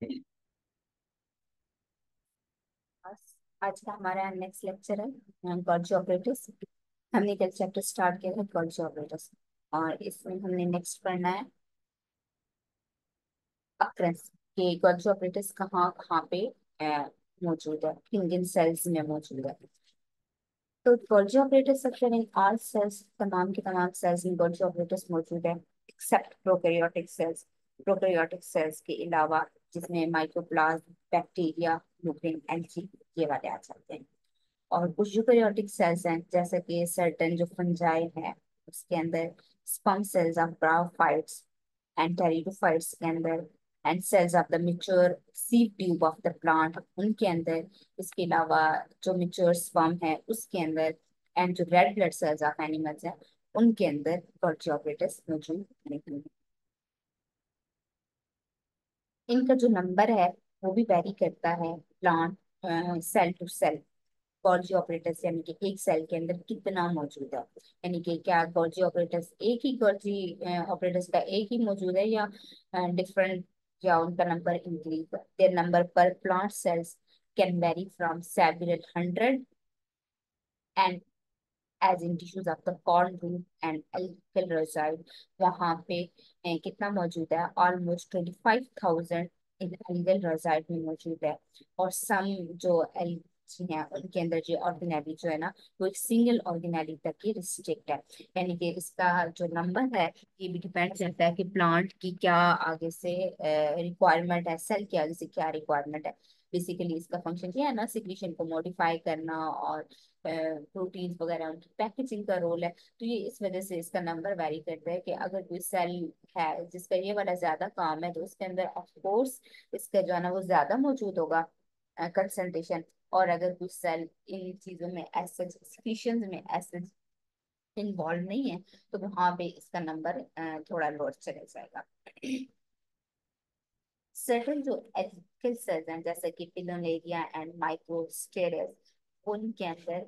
बस, आज का हमारा नेक्स्ट लेक्चर है गॉल्गी ऑपरेटर्स। हमने कल चैप्टर स्टार्ट किया है गॉल्गी ऑपरेटर्स, और इसमें हमने नेक्स्ट पढ़ना है अक्रेंस के गॉल्गी ऑपरेटर्स कहाँ कहाँ पे मौजूद है, किन किन सेल्स में मौजूद है। तो गॉल्गी ऑपरेटर्स अक्सर इन ऑल सेल्स, तमाम के तमाम सेल्स में गॉल्गी ऑपरेटर्स मौजूद है except prokaryotic cells. Prokaryotic cells के अलावा, जिसमें माइक्रोप्लाज्म, बैक्टीरिया, न्यूक्लियन एल्गी, ये वाले आ जाते हैं। और कुछ यूकेरियोटिक सेल्स हैं, जैसे कि सर्टन जो फंजाई है उसके अंदर, sperm cells of bryophytes and pteridophytes के अंदर, and cells of the mature seed tube of the plant उनके अंदर। इसके अलावा जो मेच्योर स्पर्म है उसके अंदर, एंड जो red blood cells of animals हैं उनके अंदर गोल्गी ऑपरेटर्स मौजूद नहीं हैं। इनका जो नंबर है वो भी वेरी करता है plant cell to cell. Golgi operators यानी कि एक सेल के अंदर कितना मौजूद है, यानी कि क्या गॉल्जी ऑपरेटर्स एक ही गॉल्जी ऑपरेटर्स का एक ही मौजूद है, या डिफरेंट, या उनका number increase. Their number per plant cells can vary from several hundred and as in tissues of the corn root and algal rhizoid. वहाँ पे कितना मौजूद है, ऑलमोस्ट 25,000 इन एल्गल रेसाइड में मौजूद है। और सम जो एल्गी हैं उनके अंदर जो ऑर्गेनेली जो है ना, वो एक सिंगल ऑर्गेनेली तक ही रिस्ट्रिक्ट है। यानी कि इसका जो नंबर है ये भी डिपेंड करता है कि प्लांट की क्या आगे से रिक्वायरमेंट है, सेल की आगे से क्या रिक्वायरमेंट है। बेसिकली इसका फंक्शन क्या है ना, सिक्रीशन को मॉडिफाई करना और प्रोटीन्स वगैरह उनकी पैकेजिंग का रोल है। तो ये इस वजह से इसका नंबर वेरी करता है कि अगर कोई सेल है जिसका ये वाला ज्यादा काम है तो उसके अंदर ऑफ कोर्स इसका जो है ना वो ज्यादा मौजूद होगा कंसंट्रेशन। और अगर कोई सेल इन चीजों में एसेंस सिक्रीशंस में एसेंस इन्वॉल्व नहीं है तो वहां पे इसका नंबर थोड़ा लोअर चला जाएगा। सर्टेन जो एथिकल सेल्स हैं जैसे कि पिलोनेरिया एंड माइक्रोस्टेरस, उनके अंदर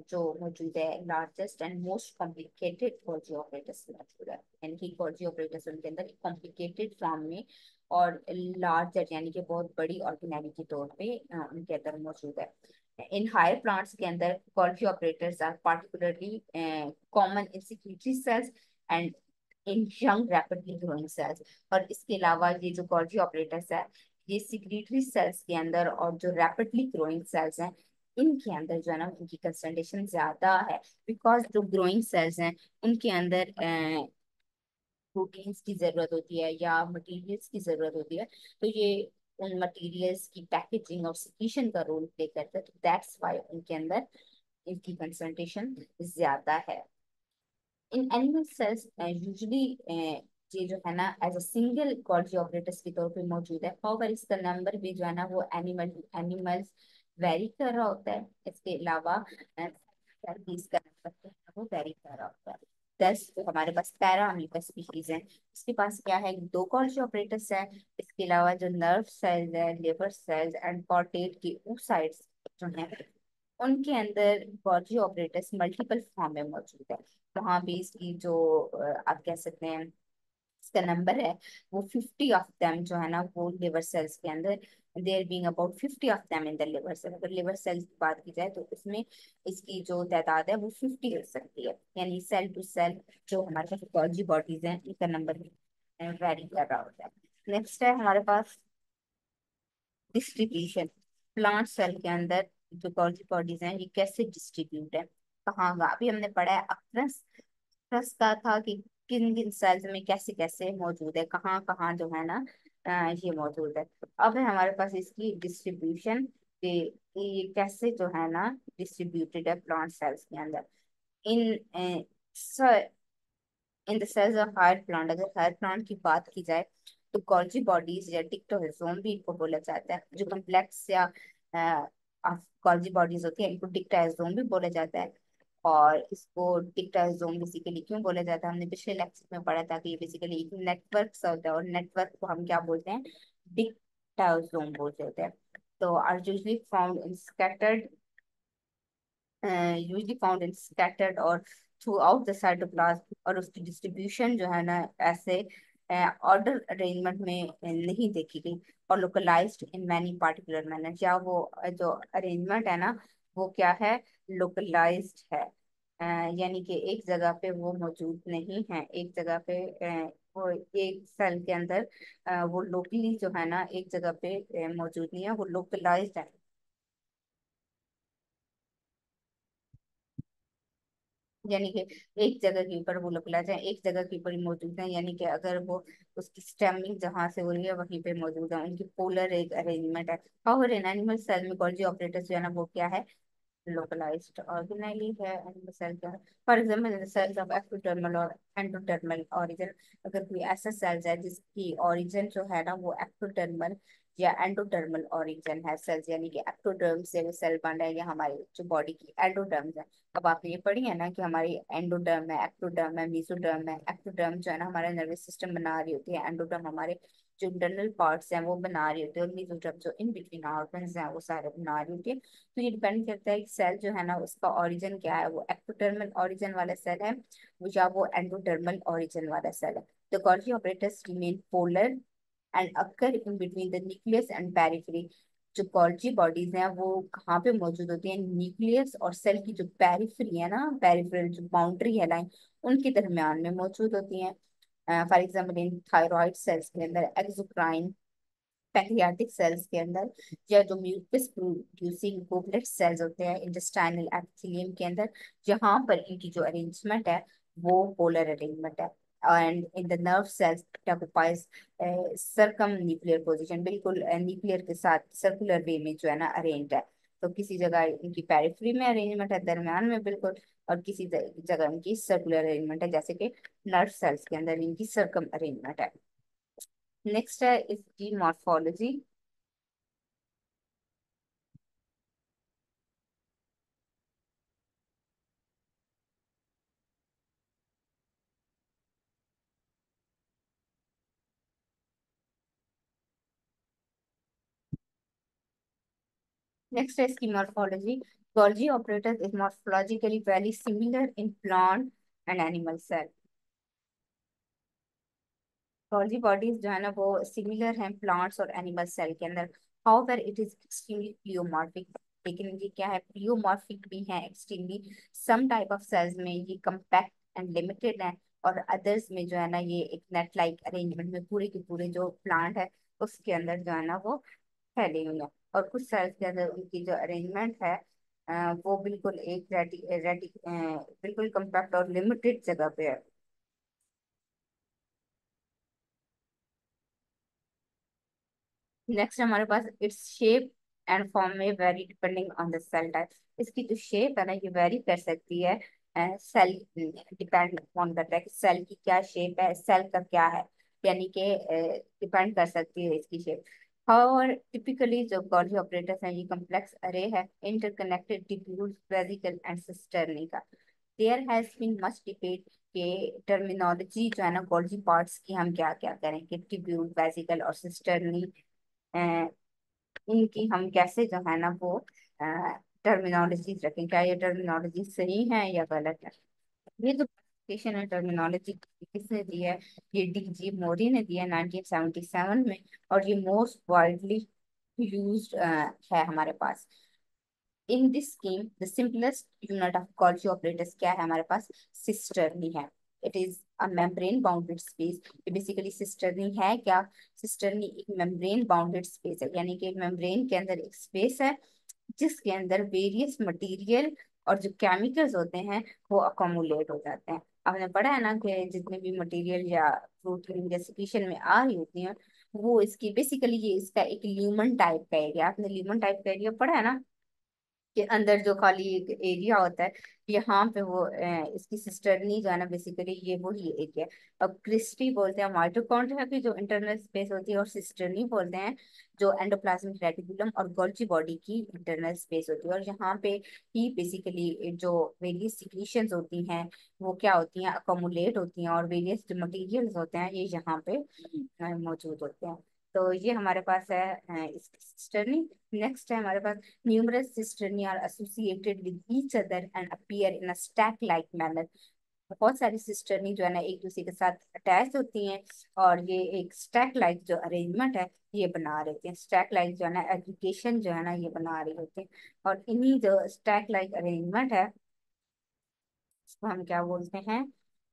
जो मौजूद है largest and most complicated Golgi apparatus मौजूद है। यानी कि गोल्जी ऑपरेटस उनके अंदर कॉम्प्लिकेटेड फॉर्म में और लार्जर यानी कि बहुत बड़ी ऑर्गेनेली के तौर पे उनके अंदर मौजूद है। इन हायर प्लांट्स के अंदर Golgi operators are particularly common in secretory cells and in young rapidly growing cells. और इसके अलावा ये जो गोल्गी ऑपरेटर्स है ये सिक्रीटरी सेल्स के अंदर और जो रैपिडली ग्रोइंग सेल्स हैं इनके अंदर जो है ना उनकी कंसंट्रेशन ज्यादा है। बिकॉज जो ग्रोइंग सेल्स हैं उनके अंदर प्रोटीन्स की जरूरत होती है या मटेरियल्स की जरूरत होती है। तो ये उन मटेरियल्स की पैकेजिंग और सिक्रीशन का रोल प्ले करता है। तो दैट्स वाई उनके अंदर इनकी कंसंट्रेशन ज्यादा है। इन एनिमल सेल्स यूजुअली ये जो है ना as a single Golgi operators के तौर पे मौजूद है। हाउएवर इसका नंबर भी जो है ना वो एनिमल्स वेरी कर रहा होता है। इसके अलावा इसका नंबर जो है वो वेरी कर रहा होता है। 10 तो हमारे पास पैरा अमीबा स्पीशीज है, उसके पास क्या है, दो गोल्गी ऑपरेटर्स है। इसके अलावा जो नर्व सेल्स है, लिवर सेल्स एंड कॉर्टेट के oocytes जो है उनके अंदर गोल्गी ऑपरेटर्स मल्टीपल फॉर्म में मौजूद है। वहां भी इसकी जो आप कह सकते हैं इसका नंबर है वो 50 ऑफ देम जो है ना वो लिवर सेल्स के अंदर, there being about 50 of them in the liver cell. अगर लिवर सेल्स की बात की जाए तो उसमें इसकी जो तादाद है वो 50 हो सकती है। यानी सेल टू सेल जो हमारे पास गोल्गी बॉडीज हैं इनका नंबर वेरी कर रहा होता है। नेक्स्ट है हमारे पास डिस्ट्रीब्यूशन। प्लांट सेल के अंदर जो गोल्गी बॉडीज हैं ये कैसे डिस्ट्रीब्यूट है, कहाँ कहाँ। अभी हमने पढ़ा है अक्रस, अक्रस का था कि किन किन सेल्स में कैसे कैसे मौजूद है, कहाँ कहाँ जो है ना ये मौजूद है। अब है हमारे पास इसकी डिस्ट्रीब्यूशन कि ये कैसे जो है ना डिस्ट्रीब्यूटेड है प्लांट सेल्स के अंदर। In in the cells of higher plant, अगर हायर प्लांट की बात की जाए तो गोल्जी बॉडीज या डिक्टोजोम भी इनको बोला जाता है। जो कम्प्लेक्स या गोल्जी बॉडीज होती है इनको डिक्टाइजोम भी बोला जाता है। और इसको डिक्टाइजोम बेसिकली क्यों बोला जाता है, हमने पिछले लेक्चर में पढ़ा था कि ये बेसिकली एक नेटवर्क सा होता है, और नेटवर्क को हम क्या बोलते हैं, डिक्टाइजोम बोलते हैं। तो are usually found in scattered, usually found in scattered और थ्रू आउट द साइटोप्लाज्म। और उसकी डिस्ट्रीब्यूशन जो है ना ऐसे ऑर्डर अरेंजमेंट में नहीं देखी गई, और localized in many particular manner, या वो जो अरेंजमेंट है ना वो क्या है, लोकलाइज्ड है। यानी कि एक जगह पे वो मौजूद नहीं है, एक जगह पे वो एक सेल के अंदर वो लोकली जो है ना एक जगह पे मौजूद नहीं है, वो लोकलाइज्ड है। यानी कि एक जगह के ऊपर वो लोकलाइज है, एक जगह के ऊपर ही मौजूद है, यानी कि अगर वो उसकी स्टेमिंग जहां से हो रही है वहीं पे मौजूद है, उनकी पोलर एक अरेंजमेंट है। और इन एनिमल सेल में गोल्जी ऑपरेटर्स जो है ना वो क्या है, localized organelle है एनिमल सेल का। For example cells of ectodermal और एंडोडर्मल origin, अगर कोई ऐसा सेल्स है जिसकी origin जो है ना वो एक्टोडर्मल या एंडोडर्मल origin है सेल्स, यानी कि एक्टोडर्म से वो सेल बन रहा है, या हमारी जो बॉडी की एंडोडर्म्स है। अब आपने ये पढ़ी है ना कि हमारी एंडोडर्म है, एक्टोडर्म है, मेसोडर्म है। एक्टोडर्म जो है ना हमारा नर्वस सिस्टम बना रही होती है, एंडोडर्म हमारे जो इंटरनल पार्ट्स हैं वो बना रही होती है, और मेसोडर्म जो इन बिटवीन ऑर्गन्स हैं वो सारे बना रही होती है। तो ये डिपेंड करता है कि सेल जो है ना उसका ओरिजिन क्या है, वो एक्टोडर्मल ओरिजिन वाला सेल है या वो एंडोडर्मल ओरिजिन वाला सेल है। The Golgi operators remain polar and occur in between the nucleus and periphery. जो गोल्जी बॉडीज हैं वो कहाँ पे मौजूद होती हैं, न्यूक्लियस और सेल की जो पेरिफेरी है ना, पेरिफेरल जो बाउंड्री है लाइन, उनके दरमियान में मौजूद होती हैं। For example in thyroid cells के अंदर एक्सोक्राइन, पैंक्रियाटिक सेल्स के अंदर, या जो म्यूकस प्रोड्यूसिंग गोबलेट सेल्स होते हैं इंटेस्टाइनल एपिथेलियम के अंदर, जहां पर इनकी जो अरेंजमेंट है वो पोलर अरेंजमेंट है। And in the nerve cells it occupies circum nuclear position, बिल्कुल न्यूक्लियर के साथ सर्कुलर वे में जो है ना अरेंज है। तो किसी जगह इनकी पेरिफेरी में अरेंजमेंट है, दरम्यान में बिल्कुल, और किसी जगह इनकी सर्कुलर अरेंजमेंट है, जैसे कि नर्व सेल्स के अंदर इनकी सर्कम अरेंजमेंट है। नेक्स्ट है इसकी morphology. Next is morphology. Golgi apparatus is morphologically very similar in plant and animal cell. Golgi bodies जो है ना वो सिमिलर हैं प्लांट्स और एनिमल सेल के अंदर। However it is extremely pleomorphic, लेकिन ये क्या है, प्लियोमॉर्फिक भी है extremely. Some type of cells में ये कम्पैक्ट एंड लिमिटेड है, और अदर्स में जो है ना ये एक नेट लाइक अरेंजमेंट में पूरे के पूरे जो प्लांट है उसके अंदर जो है ना वो फैली हुई है। और कुछ सेल्स के अंदर उनकी जो अरेंजमेंट है वो बिल्कुल एक रेडी रेडी बिल्कुल कम्पैक्ट और लिमिटेड जगह पे है। नेक्स्ट हमारे पास इट्स शेप एंड फॉर्म में vary depending on the cell type. इसकी जो शेप है ना ये वेरी कर सकती है, cell depend on the type, cell की क्या शेप है, सेल का क्या है, यानी कि डिपेंड कर सकती है इसकी शेप। और टिपिकली जो गॉल्गी ऑपरेटर्स हैं ये कम्प्लेक्स अरे है interconnected tubules vesicle and cisternae का। There has been much debate के टर्मिनोलॉजी जो है ना गॉल्गी पार्ट्स की हम क्या क्या करें, कि ट्यूब्यूल वेसिकल और सिस्टर्नी इनकी हम कैसे जो है ना वो टर्मिनोलॉजी रखें, क्या ये टर्मिनोलॉजी सही है या गलत है। ये जो क्लासिफिकेशन है टर्मिनोलॉजी किसने दी है, ये डीजी मोरी ने दिया 1977 में, और ये मोस्ट वाइडली यूज्ड है हमारे पास। In this scheme the simplest unit of Golgi apparatus क्या है हमारे पास, सिस्टर्नी है। It is a membrane bounded space. ये बेसिकली सिस्टर्नी है क्या, सिस्टर्नी एक मेम्ब्रेन बाउंडेड स्पेस है, यानी कि मेम्ब्रेन के अंदर एक स्पेस है जिसके अंदर वेरियस मटेरियल और जो केमिकल्स होते हैं वो अकोमुलेट हो जाते हैं। आपने पढ़ा है ना कि जितने भी मटेरियल या प्रोटीन या सिक्रीशन में आ रही होती हैं वो इसकी बेसिकली ये इसका एक ल्यूमन टाइप का एरिया, आपने ल्यूमन टाइप का एरिया पढ़ा है ना, के अंदर जो खाली एक एरिया होता है, यहाँ पे वो इसकी सिस्टरनी जो है ना बेसिकली ये वही एरिया। अब क्रिस्टी बोलते हैं माइटोकॉन्ड्रिया की जो इंटरनल स्पेस होती है, और सिस्टरनी बोलते हैं जो एंडोप्लाज्मिक रेटिकुलम और गोल्जी बॉडी की इंटरनल स्पेस होती है। और यहाँ पे ही बेसिकली जो वेरियस सिक्रीशंस होती हैं वो क्या होती हैं, अकोमुलेट होती हैं, और वेरियस जो मटेरियल्स होते हैं ये यहाँ पे मौजूद होते हैं। तो ये हमारे पास है इसकी सिस्टरनी। नेक्स्ट है हमारे पास numerous cisternae are associated with each other and appear in a stack-like manner. बहुत सारी सिस्टरनी जो है ना एक दूसरे के साथ अटैच होती हैं, और ये एक स्टैक लाइक जो अरेंजमेंट है ये बना रहे होते हैं। स्टैक लाइक जो है ना एग्रीगेशन जो है ना ये बना रही होती है। और इन्हीं जो स्टैक लाइक अरेंजमेंट है इसको हम क्या बोलते हैं,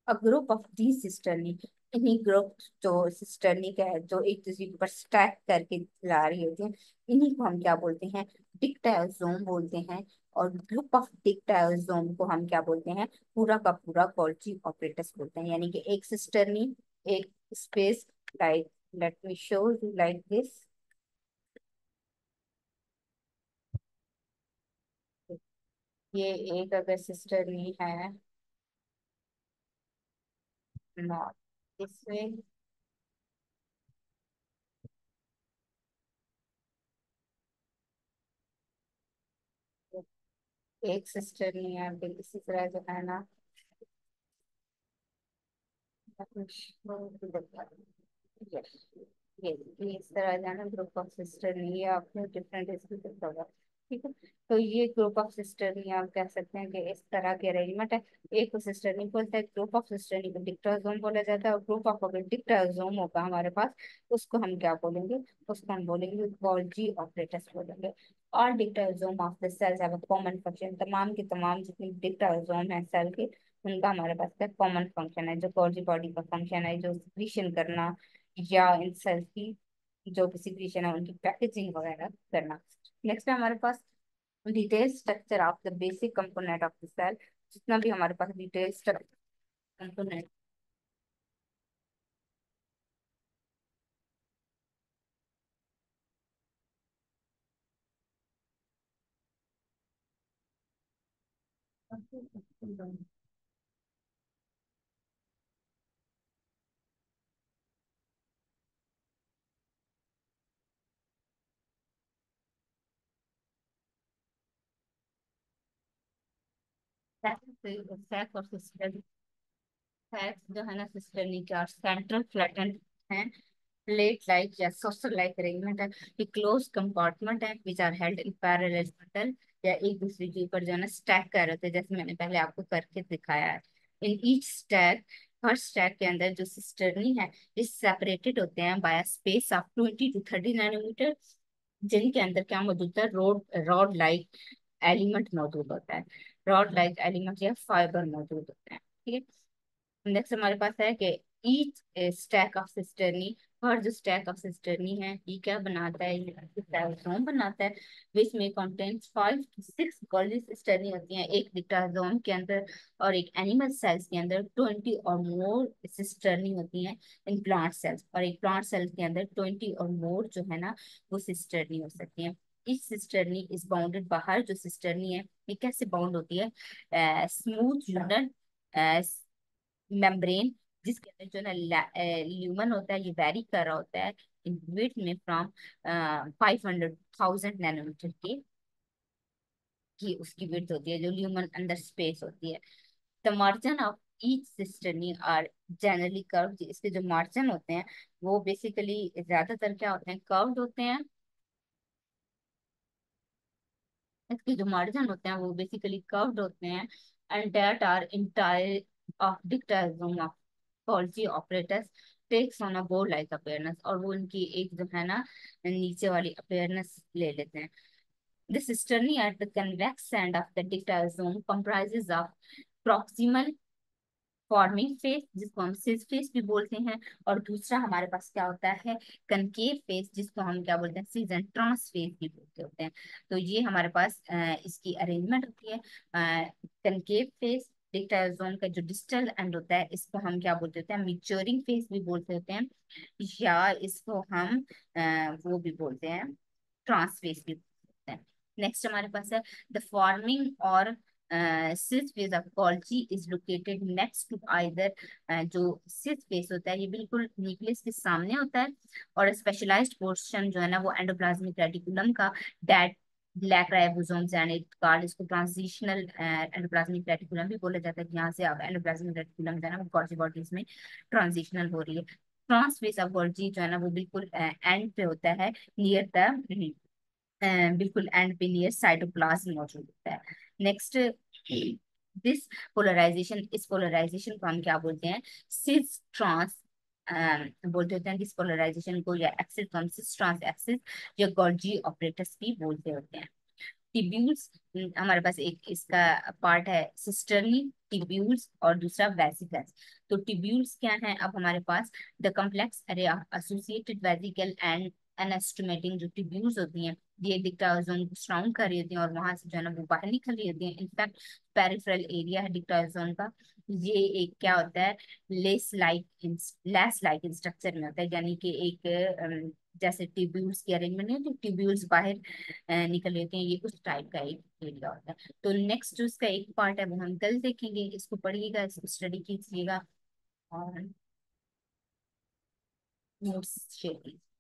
अ ग्रुप ऑफ दी सिस्टरनी। इन्हीं ग्रुप जो सिस्टरनी का है जो एक दूसरे के ऊपर स्टैक करके ला रही होती है, इन्हीं को हम क्या बोलते हैं, डिक्टायोजोम बोलते हैं। और ग्रुप ऑफ डिक्टायोजोम को हम क्या बोलते हैं, पूरा का पूरा गोल्जी ऑपरेटस बोलते हैं। यानी कि एक सिस्टरनी, एक space, like let me show you like this. ये एक अगर सिस्टरनी है, नॉट दिस वे, एक सिस्टरनी है फिर इसी तरह जो है ना, Yes. ये इस तरह का ना ग्रुप ऑफ सिस्टर ये आपने डिफरेंट इसमें देखा होगा। ठीक है, तो ये ग्रुप ऑफ सिस्टर ये आप कह सकते हैं कि इस तरह के अरेंजमेंट है। एक को सिस्टर नहीं बोलते, ग्रुप ऑफ सिस्टर नहीं को डिक्टाजोम बोला जाता है। और ग्रुप ऑफ अगर डिक्टाजोम होगा हमारे पास, उसको हम क्या बोलेंगे, उसको हम बोलेंगे गोल्जी ऑपरेटर्स बोलेंगे। और dictyosome of the cells have a common function. तमाम के तमाम जितने डिक्टाजोम है सेल के, उनका हमारे पास क्या कॉमन फंक्शन है, जो गोल्जी बॉडी का फंक्शन है, जो सिक्रीशन करना या इन सेल्स की जो भी सिक्रीशन है उनकी पैकेजिंग वगैरह करना। नेक्स्ट है हमारे पास detail structure of the basic component of the cell. जितना भी हमारे पास डिटेल स्ट्रक्चर कंपोनेंट। सैक और सिस्टर, सैक जो है ना सिस्टर नी के, और सेंट्रल फ्लैटेंड है, प्लेट लाइक या सॉसर लाइक अरेंजमेंट है। ये क्लोज कंपार्टमेंट है which are held in parallel metal, या एक दूसरे के ऊपर जो है ना स्टैक कर रहे थे, जैसे मैंने पहले आपको करके दिखाया है। इन ईच स्टैक, हर स्टैक के अंदर जो सिस्टर्नी है ये सेपरेटेड होते हैं by space of 20 to 30 nanometer, जिनके अंदर क्या मौजूद है, रोड रॉड लाइक एलिमेंट मौजूद होता है। रॉड लाइक एलिमेंट या फाइबर मौजूद होते हैं। ठीक है, नेक्स्ट हमारे पास है कि ईच स्टैक ऑफ सिस्टर्नी, और जो स्टैक ऑफ सिस्टर्नी है ये क्या बनाता है, ये डिक्टाजोम बनाता है। विच में कंटेन्स 5 to 6 गोल्डी सिस्टर्नी होती हैं एक डिक्टाजोम के अंदर। और एक एनिमल सेल्स के अंदर 20 और मोर सिस्टर्नी होती हैं इन प्लांट सेल्स। और एक प्लांट सेल के अंदर 20 और मोर जो है ना वो सिस्टर्नी हो सकती है। इस सिस्टर्नी इज बाउंडेड, बाहर जो सिस्टर्नी है ये कैसे बाउंड होती है, स्मूथ यूनर मेम्ब्रेन, जिसके अंदर जो है ना ल्यूमन होता है ये वेरी कर रहा होता है इन विड्थ में फ्रॉम 500,000 नैनोमीटर की उसकी विड्थ होती है, जो ल्यूमन अंदर स्पेस होती है। The margin of each cisternae are generally curved. इसके जो मार्जिन होते हैं वो बेसिकली ज्यादातर क्या होते हैं, कर्व्ड होते हैं। इसके जो मार्जिन होते हैं वो बेसिकली कर्व्ड होते हैं। And that are entire of dictyosome of Golgi apparatus takes on a board like appearance. और वो उनकी एक जो है ना नीचे वाली अपीयरेंस ले लेते हैं। This cisternae at the convex end of the dictyosome comprises of proximal forming face, जिसको हम सिस फेस भी बोलते हैं। और दूसरा हमारे पास क्या होता है, कनकेव फेस, जिसको हम क्या बोलते हैं, सीजन ट्रांस फेस भी बोलते होते हैं। तो ये हमारे पास इसकी अरेंजमेंट होती है। कनकेव फेस डिक्टाजोन का जो डिस्टल एंड होता है इसको हम क्या बोलते होते हैं, मिच्योरिंग फेस भी बोलते होते हैं, या इसको हम वो भी बोलते हैं, ट्रांस फेस भी बोलते हैं। नेक्स्ट हमारे पास है द फॉर्मिंग और cis face of Golgi is located next to either. जो सिस फेस होता है ये बिल्कुल न्यूक्लियस के सामने होता है। और स्पेशलाइज्ड पोर्शन जो है ना वो एंडोप्लाज्मिक रेटिकुलम का dead black ribosomes and it called, इसको ट्रांजिशनल एंडोप्लाज्मिक रेटिकुलम भी बोला जाता है। यहाँ से अब एंडोप्लाज्मिक रेटिकुलम जो है ना वो गोल्जी बॉडीज में ट्रांजिशनल हो रही है। ट्रांस फेस ऑफ गोल्जी जो है ना वो बिल्कुल एंड पे होता है, नियर द बिल्कुल एंड पे नियर साइटोप्लाज्म मौजूद होता है। नेक्स्ट दिस पोलराइजेशन, इस पोलराइजेशन को हम क्या बोलते हैं, सिस ट्रांस बोलते होते हैं। दिस पोलराइजेशन को या एक्सिस को हम सिस ट्रांस एक्सिस या गॉल्जी ऑपरेटर्स भी बोलते होते हैं। टिब्यूल्स, हमारे पास एक इसका पार्ट है सिस्टर्नी टिब्यूल्स और दूसरा वेसिकल्स। तो टिब्यूल्स क्या है, अब हमारे पास द कम्प्लेक्स अरे एसोसिएटेड वेसिकल एंड एनास्टोमेटिंग जो टिब्यूल्स होती हैं, ये डिक्टाजोन को सराउंड कर रही होती हैं और वहां से जो है ना वो बाहर निकल रही होती हैं। इनफैक्ट पेरिफेरल एरिया है डिक्टाजोन का, ये एक क्या होता है, लेस लाइक स्ट्रक्चर में होता है, यानी कि एक जैसे ट्यूब्यूल्स की अरेंजमेंट है तो ट्यूब्यूल्स बाहर निकल लेते हैं, ये उस टाइप का एक एरिया होता है। तो नेक्स्ट जो इसका एक पार्ट है वो हम कल देखेंगे, इसको पढ़िएगा, इसको स्टडी कीजिएगा और नोट्स शेयर कीजिए।